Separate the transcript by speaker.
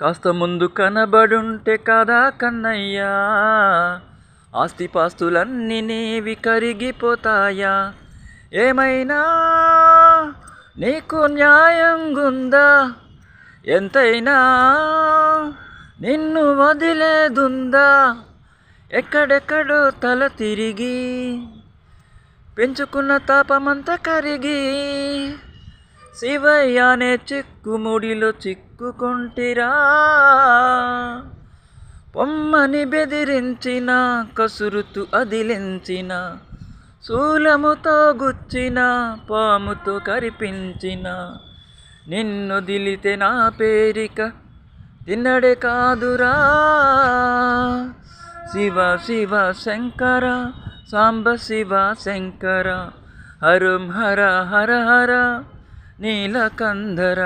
Speaker 1: కాస్త ముందు కనబడుంటే కదా కన్నయ్యా, ఆస్తిపాస్తులన్నీ నీవి కరిగిపోతాయా? ఏమైనా నీకు న్యాయం గుందా? ఎంతైనా నిన్ను వదిలేదుందా? ఎక్కడెక్కడో తల తిరిగి పెంచుకున్న తాపమంతా కరిగి శివయ్యనే చిక్కుముడిలో చిక్కుకొంటిరా. పొమ్మని బెదిరించిన, కసురుతూ అదిలించిన, శూలముతో గుచ్చిన, పాముతో కరిపించిన, నిన్నొదిలితే నా పేరిక తిన్నడే కాదురా. శివ శివ శంకర, సాంబ శివ శంకర, హరం హర హర హర నీలకంధర.